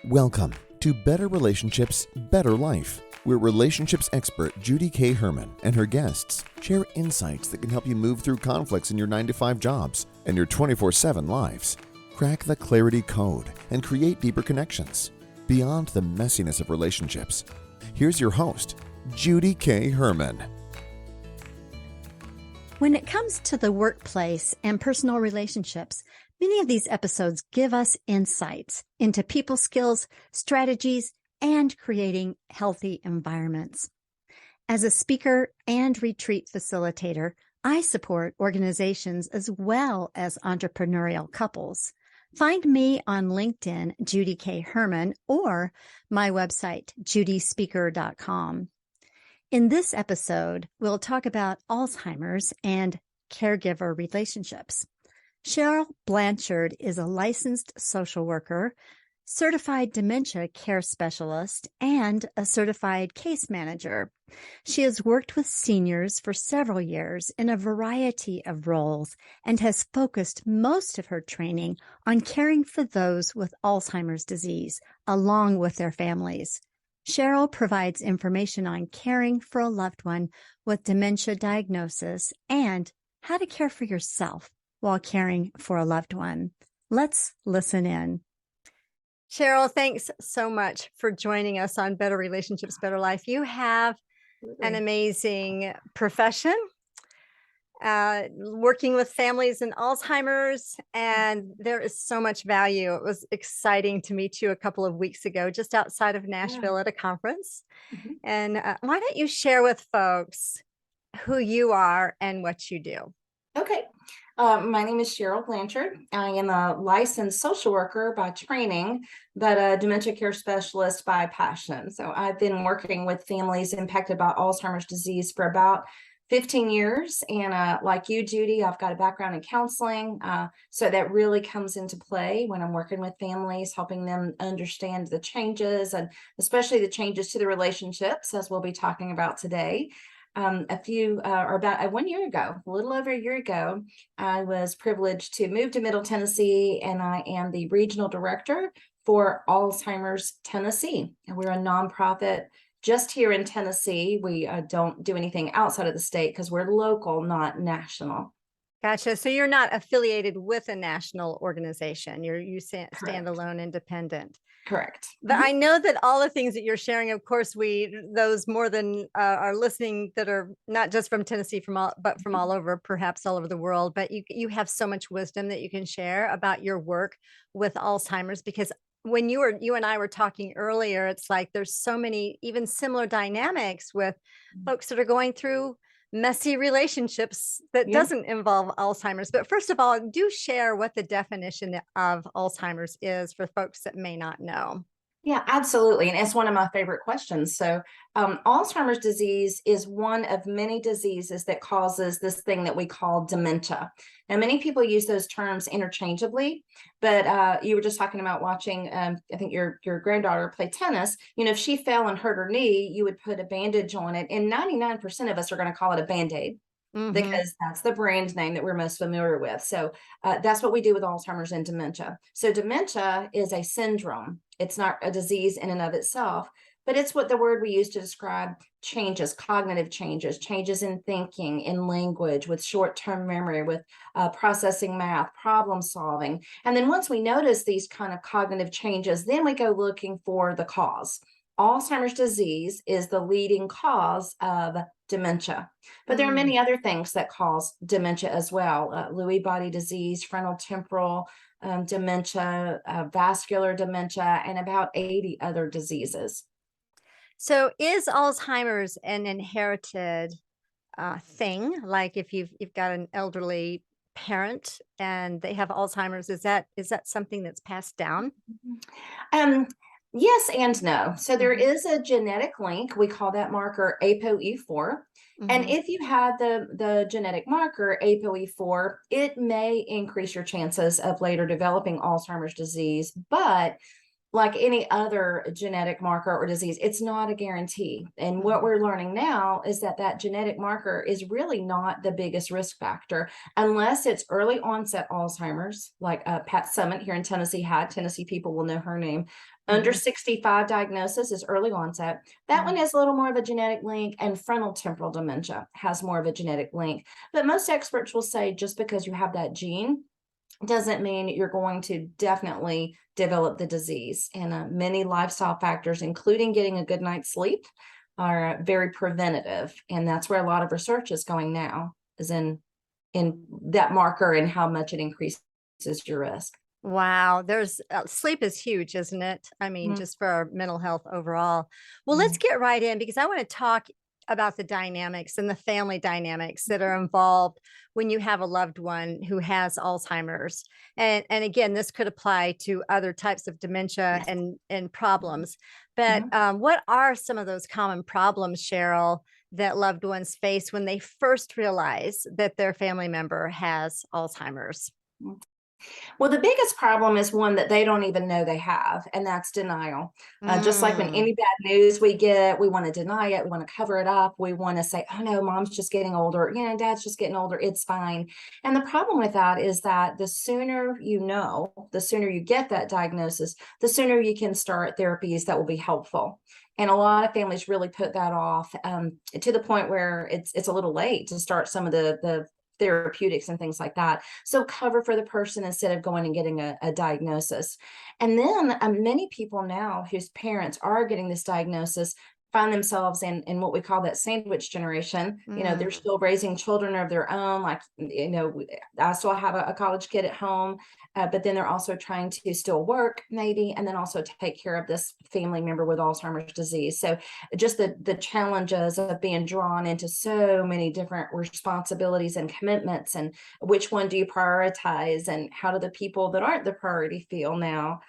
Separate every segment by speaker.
Speaker 1: Welcome to Better Relationships, Better Life, where relationships expert Judy K. Herman and her guests share insights that can help you move through conflicts in your 9-to-5 jobs and your 24/7 lives. Crack the clarity code and create deeper connections beyond the messiness of relationships. Here's your host, Judy K. Herman.
Speaker 2: When it comes to the workplace and personal relationships, many of these episodes give us insights into people skills, strategies, and creating healthy environments. As a speaker and retreat facilitator, I support organizations as well as entrepreneurial couples. Find me on LinkedIn, Judy K. Herman, or my website, judyspeaker.com. In this episode, we'll talk about Alzheimer's and caregiver relationships. Cheryl Blanchard is a licensed social worker, certified dementia care specialist, and a certified case manager. She has worked with seniors for several years in a variety of roles and has focused most of her training on caring for those with Alzheimer's disease, along with their families. Cheryl provides information on caring for a loved one with dementia diagnosis and how to care for yourself while caring for a loved one. Let's listen in. Cheryl, thanks so much for joining us on Better Relationships, Better Life. You have an amazing profession, working with families in Alzheimer's, and there is so much value. It was exciting to meet you a couple of weeks ago, just outside of Nashville at a conference. And why don't you share with folks who you are and what you do?
Speaker 3: Okay. My name is Cheryl Blanchard. I am a licensed social worker by training, but a dementia care specialist by passion. So I've been working with families impacted by Alzheimer's disease for about 15 years. And like you, Judy, I've got a background in counseling. So that really comes into play when I'm working with families, helping them understand the changes and especially the changes to the relationships, as we'll be talking about today. About 1 year ago, a little over a year ago, I was privileged to move to Middle Tennessee, and I am the regional director for Alzheimer's Tennessee. And we're a nonprofit just here in Tennessee. We don't do anything outside of the state because we're local, not national.
Speaker 2: Gotcha. So you're not affiliated with a national organization. You stand alone, independent.
Speaker 3: Correct.
Speaker 2: But I know that all the things that you're sharing, of course, those more than are listening that are not just from Tennessee, but from all over, perhaps all over the world. But you have so much wisdom that you can share about your work with Alzheimer's, because when you and I were talking earlier, it's like there's so many even similar dynamics with folks that are going through messy relationships that doesn't involve Alzheimer's. But first of all, do share what the definition of Alzheimer's is for folks that may not know.
Speaker 3: Yeah, absolutely. And it's one of my favorite questions. So Alzheimer's disease is one of many diseases that causes this thing that we call dementia. Now, many people use those terms interchangeably, but you were just talking about watching, I think your granddaughter play tennis. You know, if she fell and hurt her knee, you would put a bandage on it. And 99% of us are going to call it a Band-Aid. Because that's the brand name that we're most familiar with. So that's what we do with Alzheimer's and dementia. So dementia is a syndrome. It's not a disease in and of itself, but it's what the word we use to describe changes, cognitive changes, changes in thinking, in language, with short-term memory, with processing math, problem solving. And then once we notice these kind of cognitive changes, then we go looking for the cause. Alzheimer's disease is the leading cause of dementia, but there are many other things that cause dementia as well. Lewy body disease, frontal temporal dementia, vascular dementia, and about 80 other diseases.
Speaker 2: So is Alzheimer's an inherited thing? Like if you've got an elderly parent and they have Alzheimer's, is that something that's passed down?
Speaker 3: Yes and no. So there is a genetic link. We call that marker ApoE4. And if you have the genetic marker ApoE4, it may increase your chances of later developing Alzheimer's disease. But like any other genetic marker or disease, it's not a guarantee. And what we're learning now is that that genetic marker is really not the biggest risk factor unless it's early onset Alzheimer's, like Pat Summitt here in Tennessee had. Tennessee people will know her name. Under 65 diagnosis is early onset. That one has a little more of a genetic link, and frontal temporal dementia has more of a genetic link. But most experts will say just because you have that gene doesn't mean you're going to definitely develop the disease. And many lifestyle factors, including getting a good night's sleep, are very preventative. And that's where a lot of research is going now, is in that marker and how much it increases your risk.
Speaker 2: Wow, there's sleep is huge, isn't it? I mean,
Speaker 3: Mhm.
Speaker 2: just for our mental health overall. Well, let's get right in because I want to talk about the dynamics and the family dynamics that are involved when you have a loved one who has Alzheimer's. And again, this could apply to other types of dementia
Speaker 3: Yes.
Speaker 2: and problems. But
Speaker 3: Mhm.
Speaker 2: what are some of those common problems, Cheryl, that loved ones face when they first realize that their family member has Alzheimer's?
Speaker 3: Well, the biggest problem is one that they don't even know they have, and that's denial. Just like when
Speaker 2: Mm.
Speaker 3: any bad news we get, we want to deny it, we want to cover it up, we want to say, oh no, mom's just getting older, dad's just getting older, it's fine. And the problem with that is that the sooner you know, the sooner you get that diagnosis, the sooner you can start therapies that will be helpful. And a lot of families really put that off to the point where it's a little late to start some of the therapeutics and things like that. So cover for the person instead of going and getting a diagnosis. And then many people now whose parents are getting this diagnosis find themselves in what we call that sandwich generation. They're
Speaker 2: Mm.
Speaker 3: still raising children of their own. Like, I still have a college kid at home, but then they're also trying to still work maybe, and then also take care of this family member with Alzheimer's disease. So just the challenges of being drawn into so many different responsibilities and commitments, and which one do you prioritize, and how do the people that aren't the priority feel now.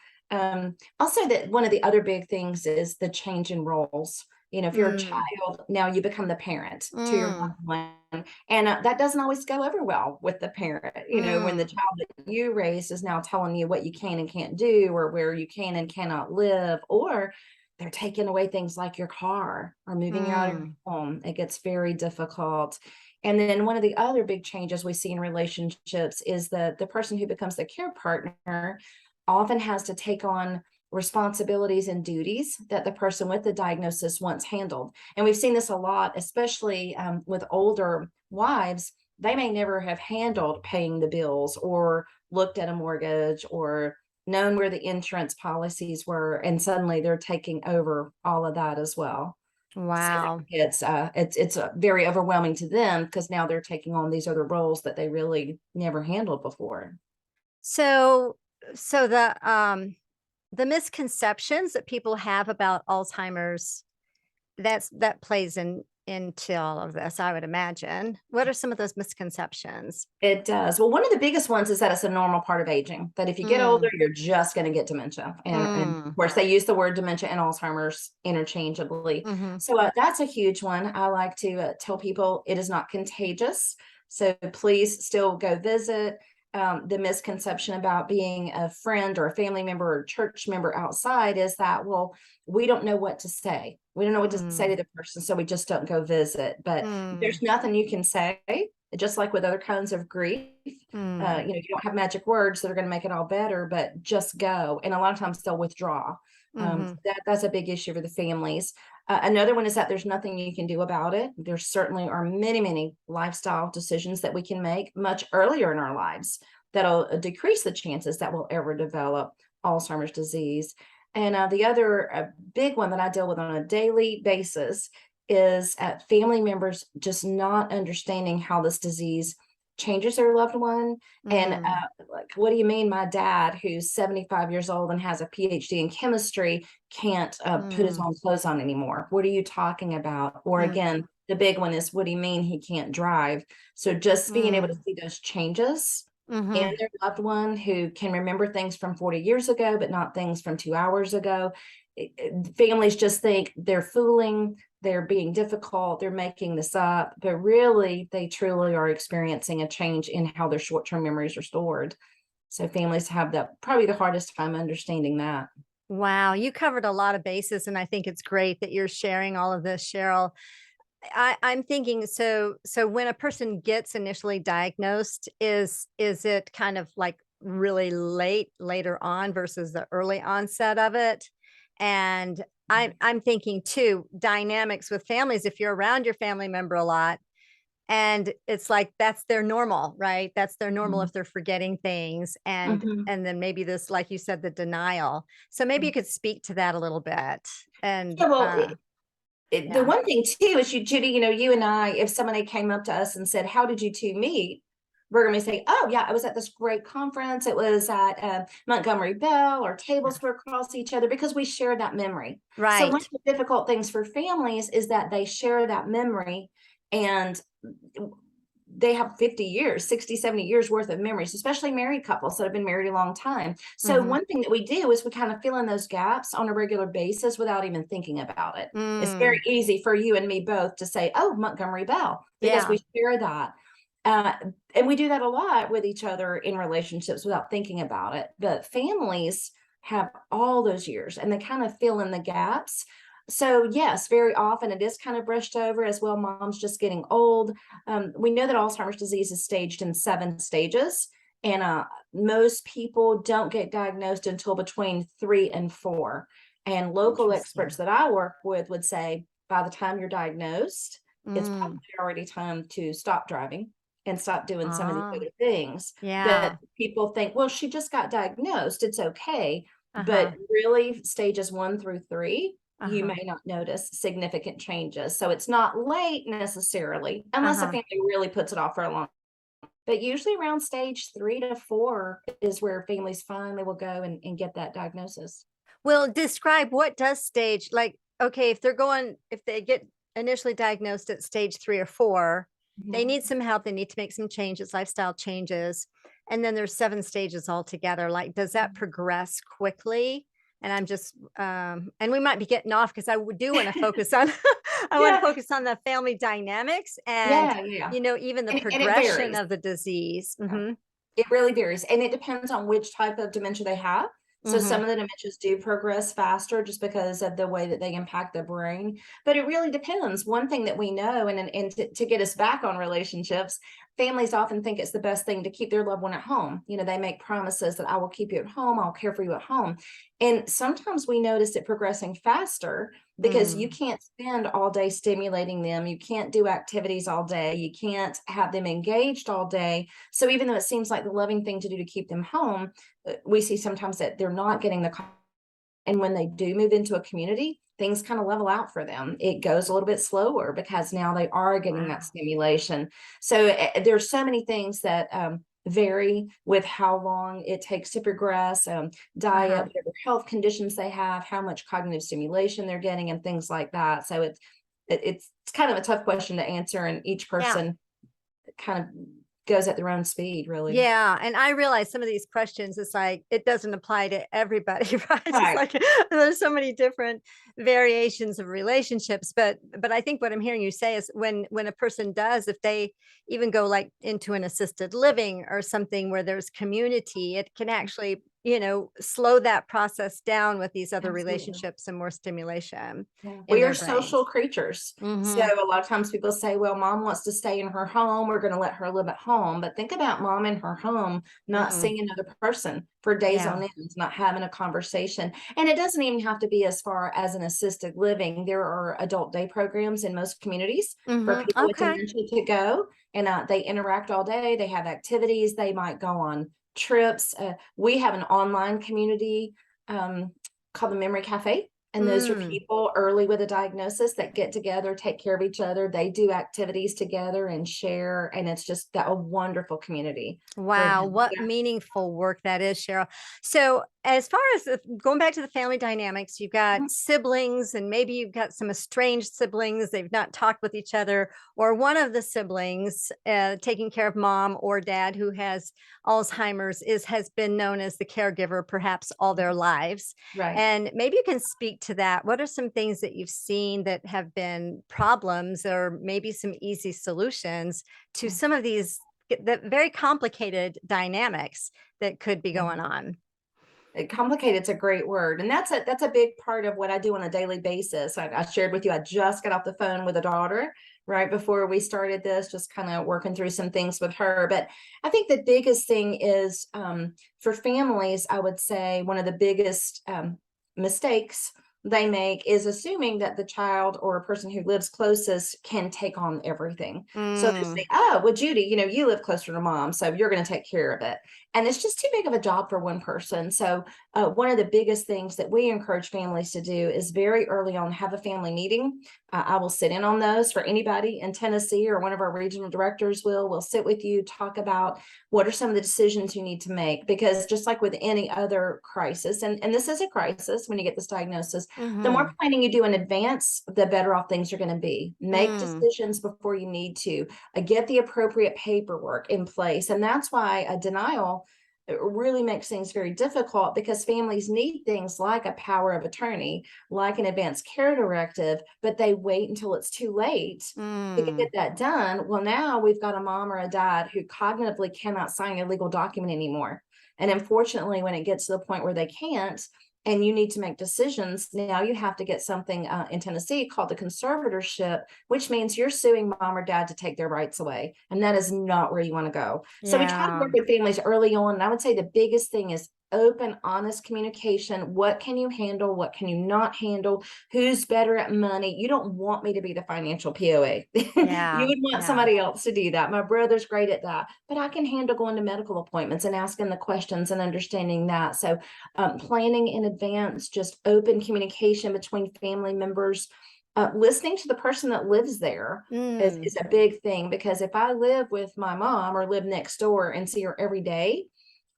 Speaker 3: Also, that one of the other big things is the change in roles. If you're a
Speaker 2: Mm.
Speaker 3: child, now you become the parent to your
Speaker 2: Mm.
Speaker 3: loved one. And that doesn't always go over well with the parent, when the
Speaker 2: Mm.
Speaker 3: child that you raised is now telling you what you can and can't do, or where you can and cannot live, or they're taking away things like your car or moving you out of your
Speaker 2: Mm.
Speaker 3: home. It gets very difficult. And then one of the other big changes we see in relationships is that the person who becomes the care partner often has to take on responsibilities and duties that the person with the diagnosis once handled. And we've seen this a lot, especially with older wives. They may never have handled paying the bills or looked at a mortgage or known where the insurance policies were, and suddenly they're taking over all of that as well. So
Speaker 2: Wow.
Speaker 3: it's very overwhelming to them because now they're taking on these other roles that they really never handled before.
Speaker 2: So so the misconceptions that people have about Alzheimer's, that plays into all of this, I would imagine. What are some of those misconceptions?
Speaker 3: It does. Well, one of the biggest ones is that it's a normal part of aging, that if you get older,
Speaker 2: Mm.
Speaker 3: you're just going to get dementia. And of
Speaker 2: Mm.
Speaker 3: course, they use the word dementia and Alzheimer's interchangeably.
Speaker 2: Mhm.
Speaker 3: So that's a huge one. I like to tell people it is not contagious. So please still go visit. The misconception about being a friend or a family member or church member outside is that, well, we don't know what to say. We don't know what to say to
Speaker 2: Mm.
Speaker 3: the person, so we just don't go visit. But
Speaker 2: Mm.
Speaker 3: there's nothing you can say, just like with other kinds of grief.
Speaker 2: Mm.
Speaker 3: You don't have magic words that are going to make it all better, but just go. And a lot of times they'll withdraw.
Speaker 2: Mhm.
Speaker 3: That's a big issue for the families. Another one is that there's nothing you can do about it. There certainly are many, many lifestyle decisions that we can make much earlier in our lives that'll decrease the chances that we'll ever develop Alzheimer's disease. And the other big one that I deal with on a daily basis is family members just not understanding how this disease changes their loved one. And
Speaker 2: Mm.
Speaker 3: like, what do you mean my dad, who's 75 years old and has a PhD in chemistry, can't put his
Speaker 2: Mm.
Speaker 3: own clothes on anymore? What are you talking about? Or
Speaker 2: Mm.
Speaker 3: again, the big one is, what do you mean he can't drive? So just being able to
Speaker 2: Mm.
Speaker 3: see those changes in
Speaker 2: Mhm.
Speaker 3: their loved one who can remember things from 40 years ago, but not things from 2 hours ago. Families just think they're fooling, they're being difficult, they're making this up, but really they truly are experiencing a change in how their short-term memories are stored. So families have probably the hardest time understanding that.
Speaker 2: Wow, you covered a lot of bases, and I think it's great that you're sharing all of this, Cheryl. I'm thinking, so when a person gets initially diagnosed, is it kind of like really later on versus the early onset of it? And I'm thinking too, dynamics with families, if you're around your family member a lot, and it's like that's their normal, right? That's their normal
Speaker 3: Mhm.
Speaker 2: if they're forgetting things,
Speaker 3: Mhm.
Speaker 2: and then maybe this, like you said, the denial. So maybe you could speak to that a little bit. And
Speaker 3: Yeah, well, the
Speaker 2: yeah.
Speaker 3: one thing too is Judy, you and I, if somebody came up to us and said, "How did you two meet?" We're going to say, "Oh, yeah, I was at this great conference. It was at Montgomery Bell. Our tables were across each other," because we shared that memory. So one of
Speaker 2: Right.
Speaker 3: the difficult things for families is that they share that memory, and they have 50 years, 60, 70 years worth of memories, especially married couples that have been married a long time. So
Speaker 2: Mhm.
Speaker 3: one thing that we do is we kind of fill in those gaps on a regular basis without even thinking about it. It's very
Speaker 2: Mm.
Speaker 3: easy for you and me both to say, "Oh, Montgomery Bell," because
Speaker 2: Yeah.
Speaker 3: we share that. Uh, and we do that a lot with each other in relationships without thinking about it. But families have all those years and they kind of fill in the gaps. So, yes, very often it is kind of brushed over as well. Mom's just getting old. We know that Alzheimer's disease is staged in 7 stages, and most people don't get diagnosed until between 3 and 4. And local experts
Speaker 2: Interesting.
Speaker 3: that I work with would say by the time you're diagnosed, it's probably
Speaker 2: Mm.
Speaker 3: already time to stop driving and stop doing some of these
Speaker 2: Ah,
Speaker 3: other things. But
Speaker 2: yeah.
Speaker 3: people think, well, she just got diagnosed, it's okay. But
Speaker 2: Uh-huh.
Speaker 3: really, stages 1 through 3, you
Speaker 2: Uh-huh.
Speaker 3: may not notice significant changes. So it's not late necessarily, unless a
Speaker 2: Uh-huh.
Speaker 3: family really puts it off for a long. But usually around stage 3 to 4 is where families finally will go and get that diagnosis.
Speaker 2: Well, describe what does stage like, okay, if they get initially diagnosed at stage 3 or 4, they
Speaker 3: Mhm.
Speaker 2: need some help, they need to make some changes, lifestyle changes, and then there's 7 stages altogether. Like, does that progress quickly? And I'm just, and we might be getting off because do want to focus on I want to
Speaker 3: Yeah,
Speaker 2: focus on the family dynamics and,
Speaker 3: yeah, yeah.
Speaker 2: even the
Speaker 3: And it
Speaker 2: progression
Speaker 3: varies.
Speaker 2: of the disease.
Speaker 3: Yeah.
Speaker 2: Mhm.
Speaker 3: It really varies, and it depends on which type of dementia they have. So some
Speaker 2: Mhm.
Speaker 3: of the dementias do progress faster just because of the way that they impact the brain, but it really depends. One thing that we know, and to get us back on relationships, families often think it's the best thing to keep their loved one at home. They make promises that I will keep you at home, I'll care for you at home. And sometimes we notice it progressing faster because you
Speaker 2: Mm.
Speaker 3: can't spend all day stimulating them. You can't do activities all day. You can't have them engaged all day. So even though it seems like the loving thing to do to keep them home, we see sometimes that they're not getting and when they do move into a community, things kind of level out for them. It goes a little bit slower because now they are getting that
Speaker 2: Wow.
Speaker 3: stimulation. So there's so many things that vary with how long it takes to progress, diet,
Speaker 2: Uh-huh.
Speaker 3: whatever health conditions they have, how much cognitive stimulation they're getting, and things like that. So it's kind of a tough question to answer, and each
Speaker 2: Yeah.
Speaker 3: person kind of goes at their own speed, really.
Speaker 2: Yeah, and I realize some of these questions, it's like, it doesn't apply to everybody, right? It's
Speaker 3: Right.
Speaker 2: like, there's so many different variations of relationships, but I think what I'm hearing you say is when a person does, if they even go, like, into an assisted living or something where there's community, it can actually, slow that process down with these other
Speaker 3: Absolutely.
Speaker 2: relationships and more stimulation
Speaker 3: Yeah.
Speaker 2: in
Speaker 3: We are
Speaker 2: their brains.
Speaker 3: social creatures. So
Speaker 2: Mhm.
Speaker 3: a lot of times people say, well, mom wants to stay in her home. We're going to let her live at home. But think about mom in her home, not
Speaker 2: Mhm.
Speaker 3: seeing another person for days
Speaker 2: Yeah.
Speaker 3: on end, not having a conversation. And it doesn't even have to be as far as an assisted living. There are adult day programs in most communities for
Speaker 2: Mhm.
Speaker 3: people with
Speaker 2: Okay.
Speaker 3: dementia to go. And they interact all day. They have activities. They might go on trips. We have an online community um, called the Memory Cafe. And those are
Speaker 2: Mm.
Speaker 3: people early with a diagnosis that get together, take care of each other. They do activities together and share. And it's just a wonderful community for
Speaker 2: Wow,
Speaker 3: them.
Speaker 2: what
Speaker 3: Yeah.
Speaker 2: meaningful work that is, Cheryl. So, as far as going back to the family dynamics, you've got
Speaker 3: Mhm.
Speaker 2: siblings, and maybe you've got some estranged siblings. They've not talked with each other, or one of the siblings taking care of mom or dad who has Alzheimer's has been known as the caregiver, perhaps all their lives.
Speaker 3: Right.
Speaker 2: And maybe you can speak to that. What are some things that you've seen that have been problems, or maybe some easy solutions to some of these the very complicated dynamics that could be
Speaker 3: Yeah.
Speaker 2: going on.
Speaker 3: Complicated's a great word. And that's a big part of what I do on a daily basis. I shared with you, I just got off the phone with a daughter right before we started this, just kind of working through some things with her. But I think the biggest thing is for families, I would say one of the biggest mistakes they make is assuming that the child or a person who lives closest can take on everything. So they say, oh, well, Judy, you live closer to mom, so you're going to take care of it. And it's just too big of a job for one person. So one of the biggest things that we encourage families to do is very early on, have a family meeting. I will sit in on those for anybody in Tennessee, or one of our regional directors will sit with you, talk about what are some of the decisions you need to make, because just like with any other crisis, and this is a crisis when you get this diagnosis, the more planning you do in advance, the better off things are going to be. Make decisions before you need to, get the appropriate paperwork in place. And that's why a denial, it really makes things very difficult, because families need things like a power of attorney, like an advanced care directive, but they wait until it's too late to get that done. Well, now we've got a mom or a dad who cognitively cannot sign a legal document anymore. And unfortunately, when it gets to the point where they can't, and you need to make decisions, now you have to get something in Tennessee called the conservatorship, which means you're suing mom or dad to take their rights away. And that is not where you want to go. So we try to work with families early on. And I would say the biggest thing is open, honest communication. What can you handle? What can you not handle? Who's better at money? You don't want me to be the financial POA. You would want somebody else to do that. My brother's great at that, but I can handle going to medical appointments and asking the questions and understanding that. So planning in advance, just open communication between family members. Listening to the person that lives there is a big thing, because if I live with my mom or live next door and see her every day,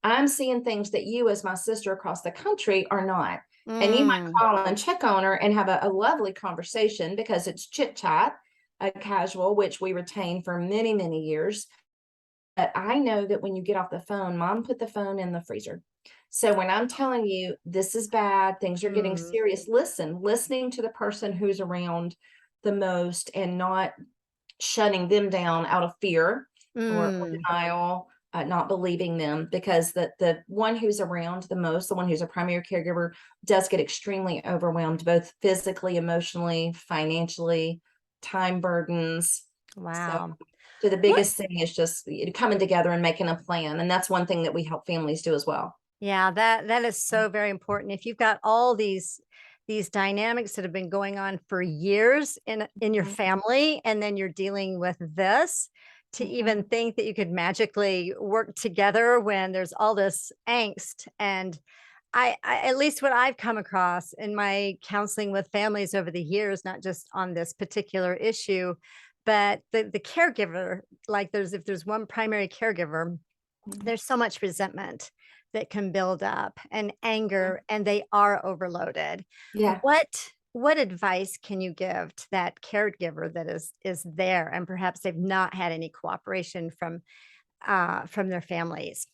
Speaker 3: I'm seeing things that you, as my sister across the country, are not. And you might call and check on her and have a lovely conversation, because it's chit chat, casual, which we retain for many, many years. But I know that when you get off the phone, mom put the phone in the freezer. So when I'm telling you this is bad, things are getting serious, listening to the person who's around the most, and not shutting them down out of fear or denial. Not believing them, because the one who's around the most, the one who's a primary caregiver, does get extremely overwhelmed, both physically, emotionally, financially, time burdens.
Speaker 2: Wow.
Speaker 3: So the biggest thing is just coming together and making a plan. And that's one thing that we help families do as well.
Speaker 2: Yeah, that is so very important. If you've got all these dynamics that have been going on for years in your family, and then you're dealing with this, to even think that you could magically work together when there's all this angst. And I at least what I've come across in my counseling with families over the years, not just on this particular issue, but the caregiver, like if there's one primary caregiver, there's so much resentment that can build up, and anger, and they are overloaded.
Speaker 3: Yeah.
Speaker 2: What advice can you give to that caregiver that is there, and perhaps they've not had any cooperation from their families?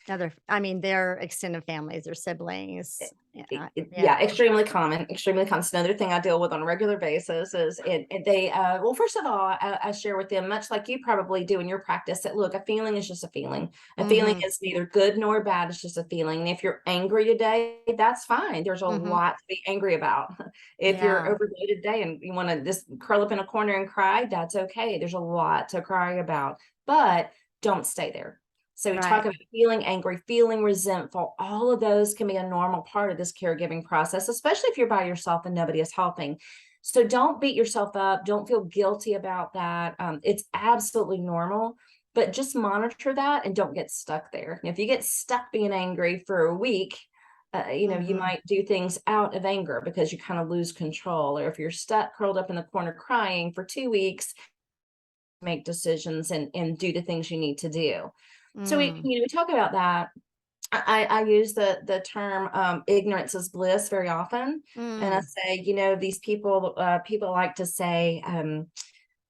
Speaker 2: Their extended families, their siblings.
Speaker 3: Yeah, extremely common. Extremely common. It's another thing I deal with on a regular basis is they, well, first of all, I share with them, much like you probably do in your practice, that look, a feeling is just a feeling. A feeling is neither good nor bad. It's just a feeling. And if you're angry today, that's fine. There's a lot to be angry about. If you're overloaded today and you want to just curl up in a corner and cry, that's okay. There's a lot to cry about, but don't stay there. So we talk about feeling angry, feeling resentful. All of those can be a normal part of this caregiving process, especially if you're by yourself and nobody is helping. So don't beat yourself up. Don't feel guilty about that. It's absolutely normal, but just monitor that and don't get stuck there. And if you get stuck being angry for a week, you might do things out of anger because you kind of lose control. Or if you're stuck curled up in the corner crying for 2 weeks, make decisions and do the things you need to do. So we talk about that. I use the term ignorance is bliss very often. And I say, these people like to say,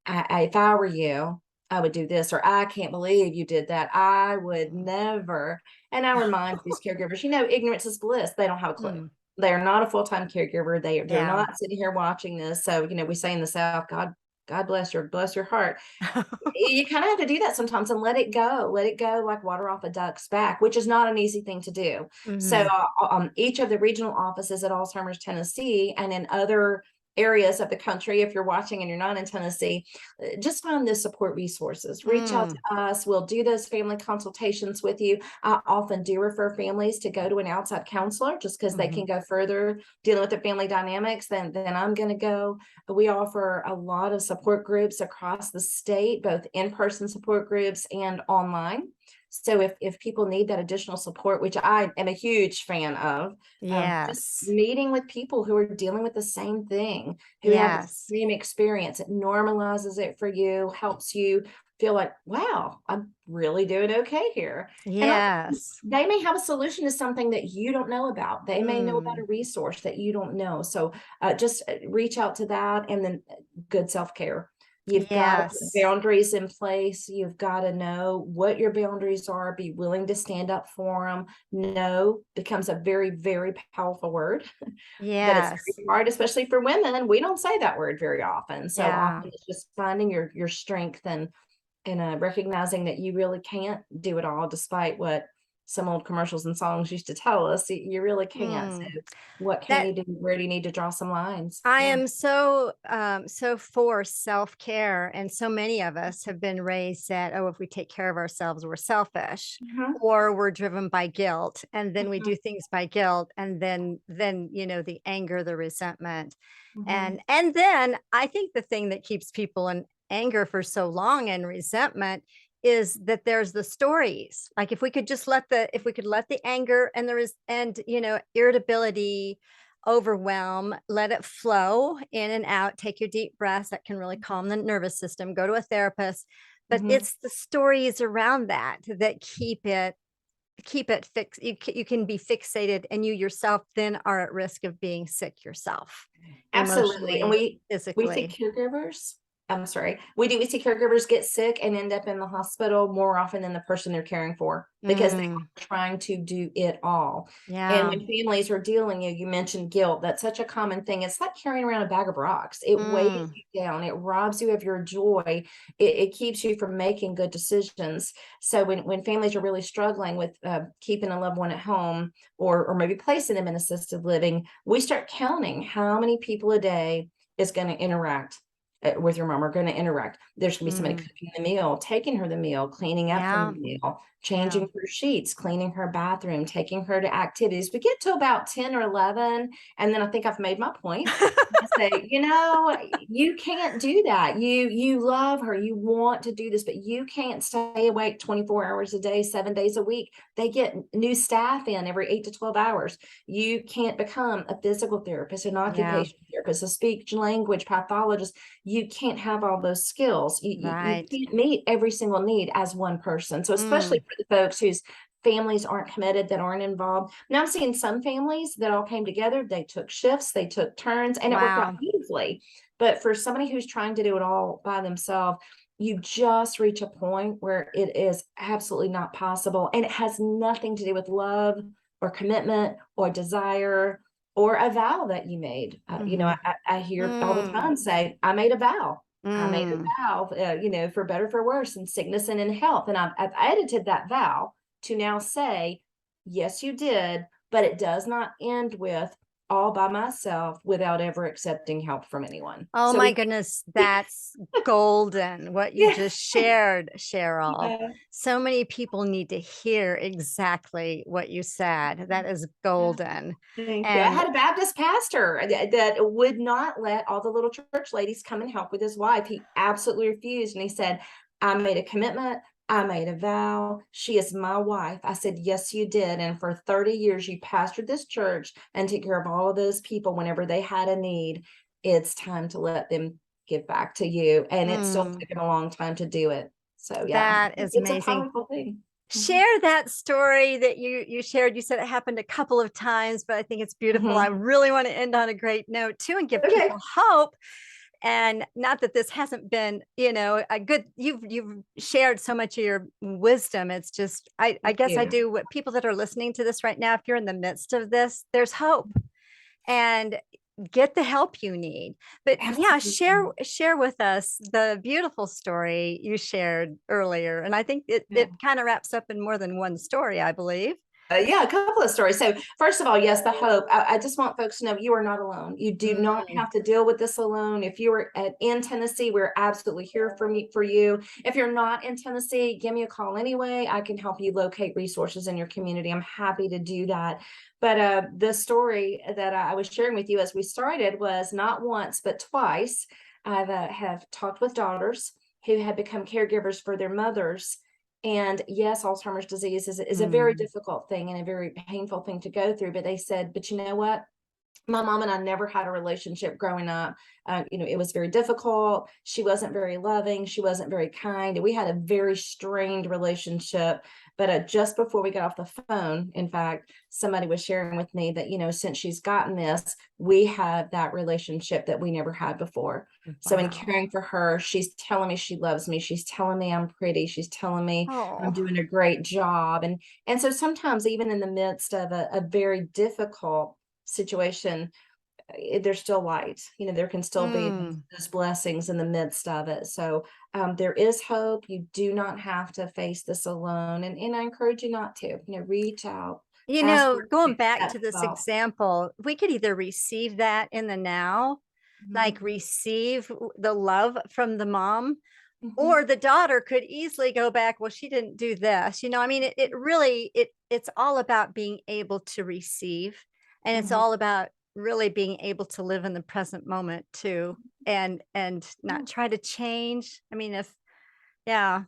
Speaker 3: if I were you, I would do this, or I can't believe you did that. I would never. And I remind these caregivers, ignorance is bliss. They don't have a clue. They are not a full-time caregiver. They're not sitting here watching this. So, we say in the South, God God bless your heart. You kind of have to do that sometimes and let it go like water off a duck's back, which is not an easy thing to do. So each of the regional offices at Alzheimer's Tennessee and in other areas of the country, if you're watching and you're not in Tennessee, just find those support resources. Reach out to us. We'll do those family consultations with you. I often do refer families to go to an outside counselor just because they can go further dealing with the family dynamics than I'm going to go. We offer a lot of support groups across the state, both in-person support groups and online. So if people need that additional support, which I am a huge fan of, just meeting with people who are dealing with the same thing, who have the same experience, it normalizes it for you, helps you feel like, wow, I'm really doing okay here. And they may have a solution to something that you don't know about. They may know about a resource that you don't know. So just reach out to that, and then good self-care. You've got to put boundaries in place. You've got to know what your boundaries are, be willing to stand up for them. No becomes a very, very powerful word. But it's very hard, especially for women. We don't say that word very often. So often it's just finding your strength and recognizing that you really can't do it all, despite what some old commercials and songs used to tell us. You really can't. So what can you do? Where do you need to draw some lines?
Speaker 2: I am so for self-care, and so many of us have been raised that, oh, if we take care of ourselves, we're selfish, or we're driven by guilt, and then we do things by guilt, and then the anger, the resentment, and then I think the thing that keeps people in anger for so long and resentment is that there's the stories. Like if we could let the anger and irritability, overwhelm, let it flow in and out, take your deep breaths, that can really calm the nervous system, go to a therapist. But it's the stories around that keep it fixed. You can be fixated, and you yourself then are at risk of being sick yourself.
Speaker 3: Absolutely. And we see
Speaker 2: physically.
Speaker 3: caregivers. I'm sorry. We see caregivers get sick and end up in the hospital more often than the person they're caring for, because they're trying to do it all. And when families are dealing, you mentioned guilt. That's such a common thing. It's like carrying around a bag of rocks. It weighs you down. It robs you of your joy. It keeps you from making good decisions. So when families are really struggling with keeping a loved one at home, or maybe placing them in assisted living, we start counting how many people a day is going to interact with your mom, are going to interact. There's going to be somebody cooking the meal, taking her the meal, cleaning up from the meal, changing her sheets, cleaning her bathroom, taking her to activities. We get to about 10 or 11, and then I think I've made my point. I say, you can't do that. You love her. You want to do this, but you can't stay awake 24 hours a day, 7 days a week. They get new staff in every 8 to 12 hours. You can't become a physical therapist, an occupational therapist, a speech language pathologist. You can't have all those skills. You can't meet every single need as one person. So especially for the folks whose families aren't committed, that aren't involved. Now I'm seeing some families that all came together. They took shifts, they took turns, and it worked out beautifully. But for somebody who's trying to do it all by themselves, you just reach a point where it is absolutely not possible. And it has nothing to do with love or commitment or desire or a vow that you made. I hear all the time say, I made a vow. I made a vow, for better, for worse, in sickness and in health. And I've edited that vow to now say, yes, you did, but it does not end with all by myself without ever accepting help from anyone.
Speaker 2: Oh, so my goodness, that's golden. What you just shared, Cheryl. So many people need to hear exactly what you said. That is golden.
Speaker 3: Thank you. I had a Baptist pastor that would not let all the little church ladies come and help with his wife. He absolutely refused. And he said, I made a commitment. I made a vow. She is my wife. I said, yes, you did. And for 30 years, you pastored this church and took care of all of those people whenever they had a need. It's time to let them give back to you. And it's still taken a long time to do it. So
Speaker 2: that is amazing.
Speaker 3: It's a powerful thing.
Speaker 2: Share that story that you shared. You said it happened a couple of times, but I think it's beautiful. I really want to end on a great note too, and give people hope. And not that this hasn't been, a good, you've shared so much of your wisdom. It's just, I guess I do what people that are listening to this right now, if you're in the midst of this, there's hope. And get the help you need. But yeah,
Speaker 3: Absolutely.
Speaker 2: share with us the beautiful story you shared earlier. And I think it kind of wraps up in more than one story, I believe.
Speaker 3: Yeah, a couple of stories. So, first of all, yes, the hope. I just want folks to know you are not alone. You do not
Speaker 2: Mm.
Speaker 3: have to deal with this alone. If you are in Tennessee, we're absolutely here for you. If you're not in Tennessee, give me a call anyway. I can help you locate resources in your community. I'm happy to do that. But the story that I was sharing with you as we started was not once, but twice. I've have talked with daughters who had become caregivers for their mothers. And yes, Alzheimer's disease is a very
Speaker 2: Mm.
Speaker 3: difficult thing and a very painful thing to go through. But they said, but you know what? My mom and I never had a relationship growing up. It was very difficult. She wasn't very loving. She wasn't very kind. We had a very strained relationship. But just before we got off the phone, in fact, somebody was sharing with me that, since she's gotten this, we have that relationship that we never had before. So in
Speaker 2: Wow.
Speaker 3: caring for her, she's telling me she loves me. She's telling me I'm pretty. She's telling me I'm
Speaker 2: Oh.
Speaker 3: doing a great job. And so sometimes even in the midst of a very difficult situation, there's still light. There can still be
Speaker 2: Mm.
Speaker 3: those blessings in the midst of it. So there is hope. You do not have to face this alone, and I encourage you not to. Reach out, ask for
Speaker 2: Going back to
Speaker 3: accept
Speaker 2: this
Speaker 3: help.
Speaker 2: example, we could either receive that in the now, like
Speaker 3: Mhm.
Speaker 2: receive the love from the mom,
Speaker 3: Mhm.
Speaker 2: or the daughter could easily go back, well, she didn't do this. I mean, it really, it's all about being able to receive, and it's
Speaker 3: Mhm.
Speaker 2: all about really being able to live in the present moment too, and
Speaker 3: Yeah.
Speaker 2: not try to change. I mean, if yeah,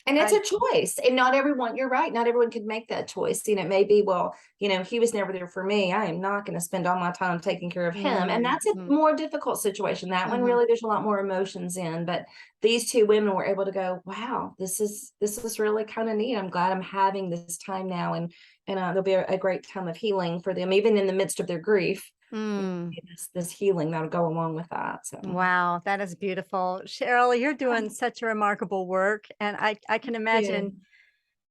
Speaker 3: And it's
Speaker 2: I
Speaker 3: a choice, and not everyone, you're right, not everyone could make that choice. It may be, well, he was never there for me. I am not going to spend all my time taking care of him. And that's a
Speaker 2: mm,
Speaker 3: more difficult situation. That one
Speaker 2: mhm.
Speaker 3: really, there's a lot more emotions in. But these two women were able to go, wow, this is really kind of neat. I'm glad I'm having this time now, and there'll be a great time of healing for them, even in the midst of their grief.
Speaker 2: Mm.
Speaker 3: This healing that'll go along with that. So
Speaker 2: Wow, that is beautiful. Cheryl, you're doing such a remarkable work. And I can
Speaker 3: yeah.
Speaker 2: imagine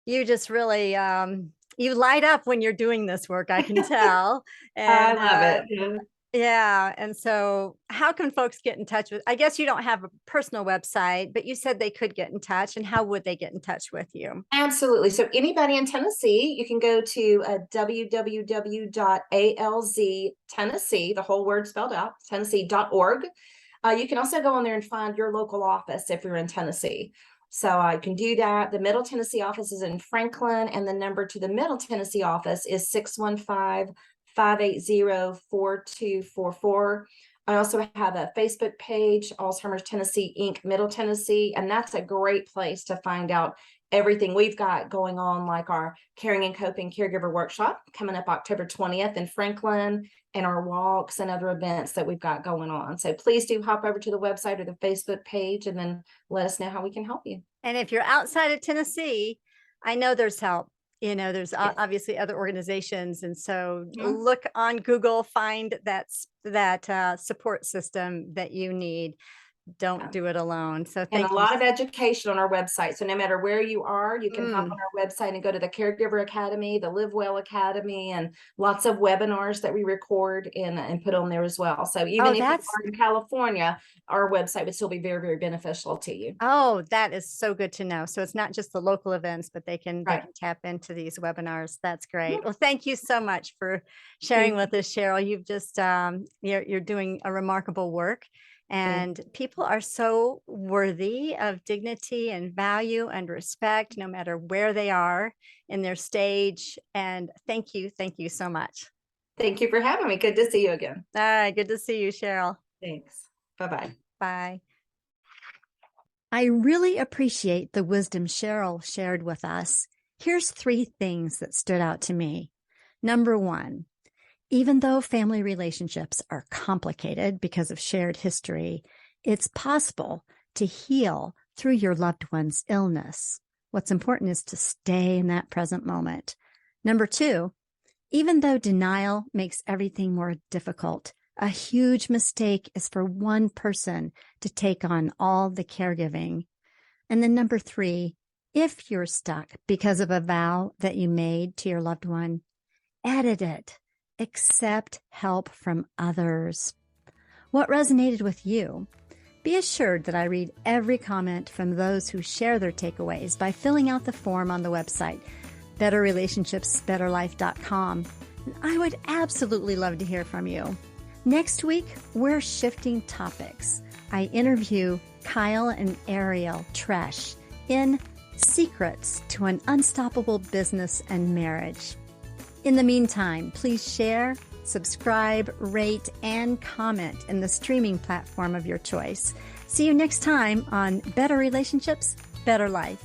Speaker 2: you just really you light up when you're doing this work, I can tell.
Speaker 3: I
Speaker 2: And
Speaker 3: love it. Yeah.
Speaker 2: yeah, and so how can folks get in touch with, I guess you don't have a personal website, but you said they could get in touch, and how would they get in touch with you?
Speaker 3: Absolutely. So anybody in Tennessee, you can go to www.alztennessee, the whole word spelled out, tennessee.org. You can also go on there and find your local office if you're in Tennessee. So I can do that. The Middle Tennessee office is in Franklin, and the number to the Middle Tennessee office is 615-580-4244. I also have a Facebook page, Alzheimer's Tennessee Inc. Middle Tennessee, and that's a great place to find out everything we've got going on, like our Caring and Coping Caregiver Workshop coming up October 20th in Franklin, and our walks and other events that we've got going on. So please do hop over to the website or the Facebook page and then let us know how we can help you.
Speaker 2: And if you're outside of Tennessee, I know there's help. There's
Speaker 3: Yes.
Speaker 2: obviously other organizations, and so
Speaker 3: Mhm.
Speaker 2: look on Google, find that support system that you need. Don't do it alone. So
Speaker 3: And a
Speaker 2: thank you.
Speaker 3: lot of education on our website. So no matter where you are, you can hop on
Speaker 2: Mm.
Speaker 3: our website and go to the Caregiver Academy, the Live Well Academy, and lots of webinars that we record and put on there as well. So
Speaker 2: Oh,
Speaker 3: even if you are in California, our website would still be very, very beneficial to you.
Speaker 2: that is so good to know. So it's not just the local events, but they
Speaker 3: Right.
Speaker 2: can tap into these webinars. That's great.
Speaker 3: Mhm.
Speaker 2: Well, thank you so much for sharing
Speaker 3: Thank
Speaker 2: with us, Cheryl. You've just you're doing a remarkable work,
Speaker 3: you.
Speaker 2: and people are so worthy of dignity and value and respect, no matter where they are in their stage. And thank you so much.
Speaker 3: Thank you for having me. Good to see you again.
Speaker 2: All right, good to see you, Cheryl.
Speaker 3: Thanks. Bye-bye.
Speaker 2: Bye. I really appreciate the wisdom Cheryl shared with us. Here's 3 things that stood out to me. Number 1, even though family relationships are complicated because of shared history, it's possible to heal through your loved one's illness. What's important is to stay in that present moment. Number 2, even though denial makes everything more difficult, a huge mistake is for one person to take on all the caregiving. And then number 3, if you're stuck because of a vow that you made to your loved one, edit it. Accept help from others. What resonated with you? Be assured that I read every comment from those who share their takeaways by filling out the form on the website, betterrelationshipsbetterlife.com. And I would absolutely love to hear from you. Next week, we're shifting topics. I interview Kyle and Ariel Tresh in Secrets to an Unstoppable Business and Marriage. In the meantime, please share, subscribe, rate, and comment in the streaming platform of your choice. See you next time on Better Relationships, Better Life.